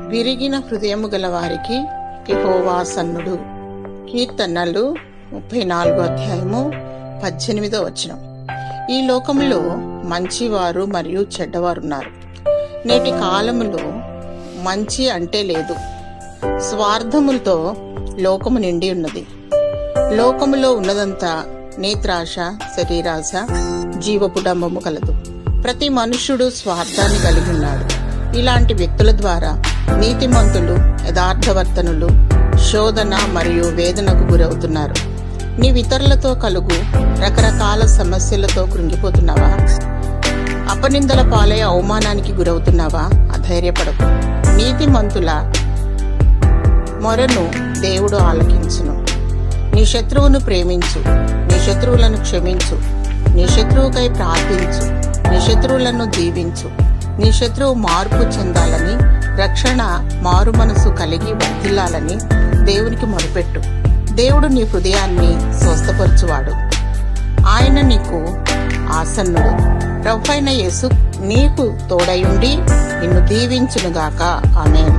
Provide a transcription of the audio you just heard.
విరిగిన హృదయము గల వారికి యెహోవా సన్నుడు. కీర్తనలు 34:18. ఈ లోకములో మంచివారు మరియు చెడ్డవారున్నారు. నేటి కాలములో మంచి అంటే లేదు. స్వార్థములతో లోకము నిండి ఉన్నది. లోకములో ఉన్నదంతా నేత్రాశ, శరీరాశ, జీవపు డంబము కలదు. ప్రతి మనుష్యుడు స్వార్థాన్ని కలిగి ఉన్నాడు. ఇలాంటి వ్యక్తుల ద్వారా నీతిమంతులు, యథార్థవర్తనులు శోధన మరియు వేదనకు గురవుతున్నారు. నీవితరులతో కలుగు రకరకాల సమస్యలతో కృంగిపోతున్నావా? అపనిందల పాలై అవమానానికి గురవుతున్నావా? అధైర్యపడకు. నీతిమంతుల మొరను దేవుడు ఆలకించును. నీ శత్రువును ప్రేమించు, నీ శత్రువులను క్షమించు, నీ శత్రువుకై ప్రార్థించు, నీ శత్రువులను దీవించు. నీ శత్రువు మార్పు చెందాలని, రక్షణ మారు మనసు కలిగి వర్ధిల్లాలని దేవునికి మొరపెట్టు. దేవుడు నీ హృదయాన్ని స్వస్థపరచువాడు. ఆయన నీకు ఆసన్నుడు. ప్రభువైన యేసు నీకు తోడయుండి నిన్ను దీవించునుగాక. ఆమేన్.